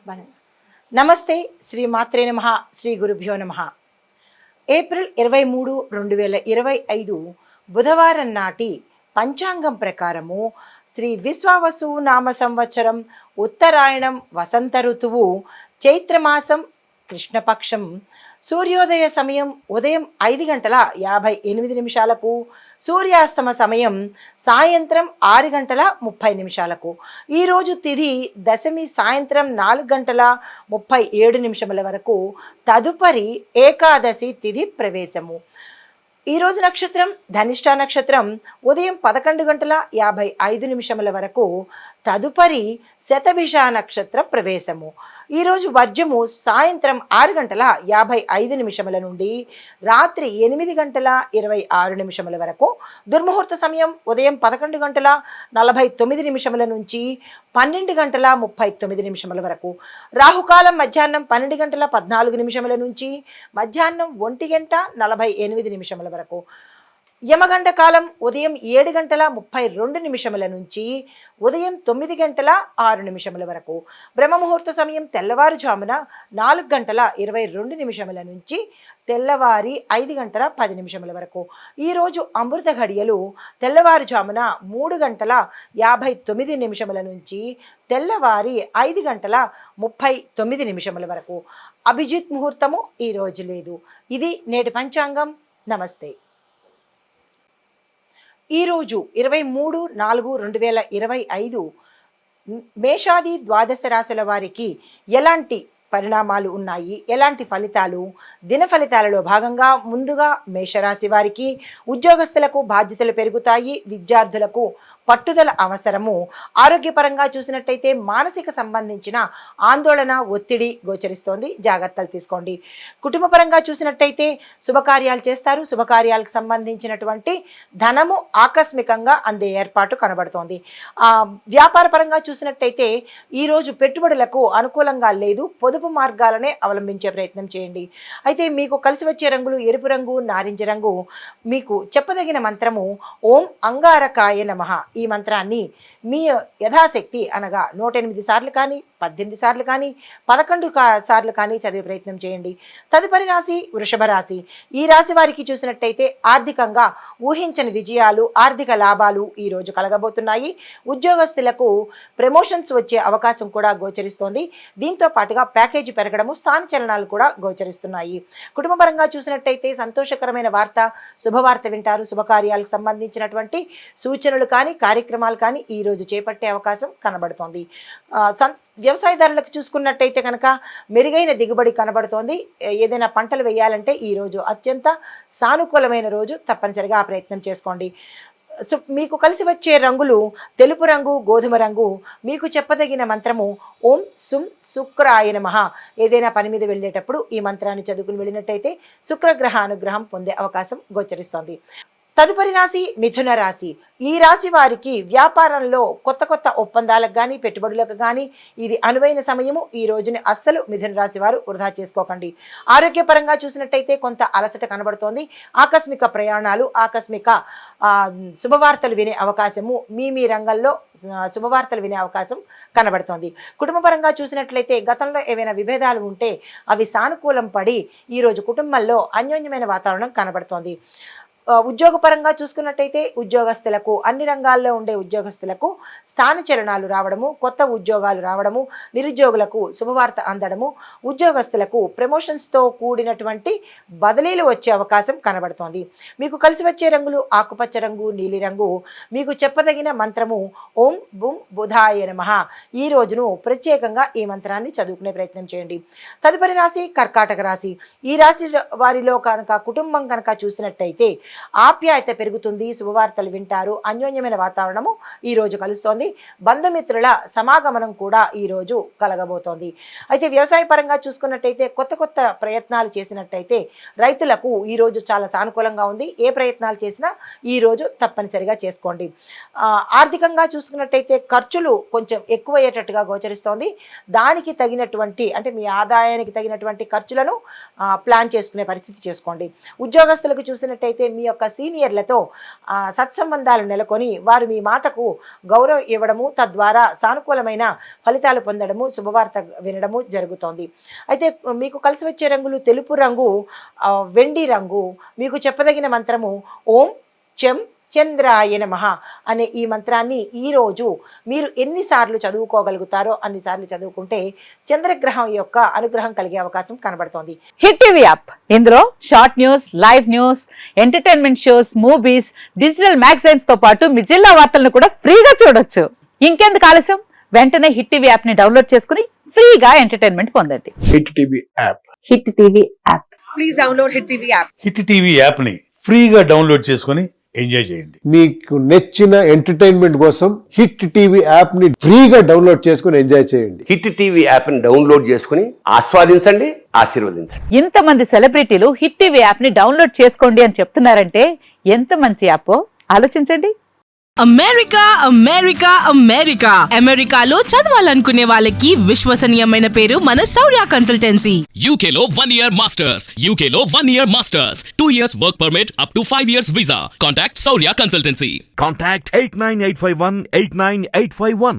నమస్తే. శ్రీ మాత్రే నమః. శ్రీ గురుభ్యో నమః. ఏప్రిల్ 23, 2025 బుధవారం నాటి పంచాంగం ప్రకారము శ్రీ విశ్వావసు నామ సంవత్సరం ఉత్తరాయణం వసంత ఋతువు చైత్రమాసం కృష్ణపక్షం సూర్యోదయ సమయం ఉదయం 5:58 సూర్యాస్తమ సమయం సాయంత్రం 6:30 ఈరోజు తిథి దశమి సాయంత్రం 4:37 వరకు. తదుపరి ఏకాదశి తిథి ప్రవేశము. ఈరోజు నక్షత్రం ధనిష్ట నక్షత్రం ఉదయం 11:55 వరకు. తదుపరి శతభిష నక్షత్ర ప్రవేశము. ఈరోజు వర్జము సాయంత్రం 6:55 నుండి రాత్రి 8:26 వరకు. దుర్ముహూర్త సమయం ఉదయం 11:49 నుంచి 12:39 వరకు. రాహుకాలం మధ్యాహ్నం 12:14 నుంచి మధ్యాహ్నం 1:48 వరకు. యమగండ కాలం ఉదయం 7:32 నుంచి ఉదయం 9:06 వరకు. బ్రహ్మముహూర్త సమయం తెల్లవారుజామున 4:22 నుంచి తెల్లవారి 5:10 వరకు. ఈరోజు అమృత ఘడియలు తెల్లవారుజామున 3:59 నుంచి తెల్లవారి 5:39 వరకు. అభిజిత్ ముహూర్తము ఈరోజు లేదు. ఇది నేటి పంచాంగం. నమస్తే. ఈరోజు 23/4/2025 మేషాది ద్వాదశ రాశుల వారికి ఎలాంటి పరిణామాలు ఉన్నాయి, ఎలాంటి ఫలితాలు, దిన ఫలితాలలో భాగంగా ముందుగా మేషరాశి వారికి ఉద్యోగస్తులకు బాధ్యతలు పెరుగుతాయి. విద్యార్థులకు పట్టుదల అవసరము. ఆరోగ్యపరంగా చూసినట్టయితే మానసిక సంబంధించిన ఆందోళన, ఒత్తిడి గోచరిస్తోంది. జాగ్రత్తలు తీసుకోండి. కుటుంబపరంగా చూసినట్టయితే శుభకార్యాలు చేస్తారు. శుభకార్యాలకు సంబంధించినటువంటి ధనము ఆకస్మికంగా అందే ఏర్పాటు కనబడుతోంది. వ్యాపార పరంగా చూసినట్టయితే ఈరోజు పెట్టుబడులకు అనుకూలంగా లేదు. పొదుపు మార్గాలనే అవలంబించే ప్రయత్నం చేయండి. అయితే మీకు కలిసి వచ్చే రంగులు ఎరుపు రంగు, నారింజ రంగు. మీకు చెప్పదగిన మంత్రము ఓం అంగారకాయ నమః. ఈ మంత్రాన్ని మీ యథాశక్తి అనగా 108 సార్లు కానీ, 18 సార్లు కానీ, 11 సార్లు కానీ చదివే ప్రయత్నం చేయండి. తదుపరి రాశి వృషభ రాశి. ఈ రాశి వారికి చూసినట్టయితే ఆర్థికంగా ఊహించని విజయాలు, ఆర్థిక లాభాలు ఈరోజు కలగబోతున్నాయి. ఉద్యోగస్తులకు ప్రమోషన్స్ వచ్చే అవకాశం కూడా గోచరిస్తోంది. దీంతో పాటుగా ప్యాకేజీ పెరగడము, స్థాన చలనాలు కూడా గోచరిస్తున్నాయి. కుటుంబపరంగా చూసినట్టయితే సంతోషకరమైన వార్త, శుభవార్త వింటారు. శుభకార్యాలకు సంబంధించినటువంటి సూచనలు కానీ, కార్యక్రమాలు కానీ ఈరోజు చేపట్టే అవకాశం కనబడుతోంది. వ్యవసాయదారులకు చూసుకున్నట్టయితే కనుక మెరుగైన దిగుబడి కనబడుతోంది. ఏదైనా పంటలు వేయాలంటే ఈరోజు అత్యంత సానుకూలమైన రోజు. తప్పనిసరిగా ఆ ప్రయత్నం చేసుకోండి. మీకు కలిసి వచ్చే రంగులు తెలుపు రంగు, గోధుమ రంగు. మీకు చెప్పదగిన మంత్రము ఓం సుం శుక్రాయ నమః. ఏదైనా పని మీద వెళ్ళేటప్పుడు ఈ మంత్రాన్ని చదువుకుని వెళ్ళినట్టయితే శుక్రగ్రహ అనుగ్రహం పొందే అవకాశం గోచరిస్తోంది. తదుపరి రాశి మిథున రాశి. ఈ రాశి వారికి వ్యాపారంలో కొత్త కొత్త ఒప్పందాలకు కానీ, పెట్టుబడులకు కానీ ఇది అనువైన సమయము. ఈ రోజుని అస్సలు మిథున రాశి వారు వృధా చేసుకోకండి. ఆరోగ్యపరంగా చూసినట్టయితే కొంత అలసట కనబడుతోంది. ఆకస్మిక ప్రయాణాలు, ఆకస్మిక శుభవార్తలు వినే అవకాశము, మీ రంగంలో శుభవార్తలు వినే అవకాశం కనబడుతోంది. కుటుంబపరంగా చూసినట్లయితే గతంలో ఏవైనా విభేదాలు ఉంటే అవి సానుకూలం పడి ఈరోజు కుటుంబంలో అన్యోన్యమైన వాతావరణం కనబడుతోంది. ఉద్యోగపరంగా చూసుకున్నట్టయితే ఉద్యోగస్తులకు, అన్ని రంగాల్లో ఉండే ఉద్యోగస్తులకు స్థానచలనాలు రావడము, కొత్త ఉద్యోగాలు రావడము, నిరుద్యోగులకు శుభవార్త అందడము, ఉద్యోగస్తులకు ప్రమోషన్స్తో కూడినటువంటి బదిలీలు వచ్చే అవకాశం కనబడుతోంది. మీకు కలిసి వచ్చే రంగులు ఆకుపచ్చ రంగు, నీలిరంగు. మీకు చెప్పదగిన మంత్రము ఓం బుం బుధాయ నమః. ఈ రోజును ప్రత్యేకంగా ఈ మంత్రాన్ని చదువుకునే ప్రయత్నం చేయండి. తదుపరి రాశి కర్కాటక రాశి. ఈ రాశి వారిలో కనుక కుటుంబం కనుక చూసినట్టయితే ఆప్యాయత పెరుగుతుంది. శుభవార్తలు వింటారు. అన్యోన్యమైన వాతావరణము ఈరోజు కలుస్తోంది. బంధుమిత్రుల సమాగమనం కూడా ఈరోజు కలగబోతోంది. అయితే వ్యవసాయ పరంగా చూసుకున్నట్టయితే కొత్త కొత్త ప్రయత్నాలు చేసినట్టయితే రైతులకు ఈరోజు చాలా సానుకూలంగా ఉంది. ఏ ప్రయత్నాలు చేసినా ఈరోజు తప్పనిసరిగా చేసుకోండి. ఆర్థికంగా చూసుకున్నట్టయితే ఖర్చులు కొంచెం ఎక్కువయ్యేటట్టుగా గోచరిస్తోంది. దానికి తగినటువంటి అంటే మీ ఆదాయానికి తగినటువంటి ఖర్చులను ప్లాన్ చేసుకునే పరిస్థితి చేసుకోండి. ఉద్యోగస్తులకు చూసినట్టయితే మీ యొక్క సీనియర్లతో సత్సంబంధాలు నెలకొని వారు మీ మాటకు గౌరవం ఇవ్వడము, తద్వారా సానుకూలమైన ఫలితాలు పొందడము, శుభవార్త వినడము జరుగుతోంది. అయితే మీకు కలిసి వచ్చే రంగులు తెలుపు రంగు, వెండి రంగు. మీకు చెప్పదగిన మంత్రము ఓం చెం చంద్రాయ నమః అనే ఈ మంత్రాన్ని ఈరోజు మీరు ఎన్నిసార్లు చదువుకోగలుగుతారో అన్నిసార్లు చదువుకుంటే చంద్రగ్రహం యొక్క అనుగ్రహం కలిగే అవకాశం కనబడుతోంది. హిట్ టీవీ యాప్, ఇందులో short news, live news, entertainment shows, movies, digital magazines తో పాటు మీ జిల్లా వార్తలను కూడా ఫ్రీగా చూడొచ్చు. ఇంకెందుకు ఆలస్యం, వెంటనే హిట్ టీవీ యాప్ ని డౌన్లోడ్ చేసుకుని ఫ్రీగా ఎంటర్టైన్మెంట్ పొందండి. Hit TV app. Hit TV app. Please download hit TV app. Hit TV app ని ఫ్రీగా డౌన్లోడ్ చేసుకొని ఎంజాయ్ చేయండి. మీకు నచ్చిన ఎంటర్టైన్మెంట్ కోసం హిట్ టీవీ యాప్ ని ఫ్రీగా డౌన్లోడ్ చేసుకుని ఎంజాయ్ చేయండి. హిట్ టీవీ యాప్ ని డౌన్లోడ్ చేసుకుని ఆస్వాదించండి, ఆశీర్వదించండి. ఇంతమంది సెలబ్రిటీలు హిట్ టీవీ యాప్ ని డౌన్లోడ్ చేసుకోండి అని చెప్తున్నారంటే ఎంత మంచి యాప్ ఆలోచించండి. అమెరికా అమెరికా అమెరికా అమెరికాలో చదవాలనుకునే వాళ్ళకి విశ్వసనీయమైన పేరు మన శౌర్య కన్సల్టెన్సీ. UK లో 1 year masters. UK లో 1 year masters. 2 years work permit up to 5 years visa. Contact Saurya Consultancy. Contact 89851 89851.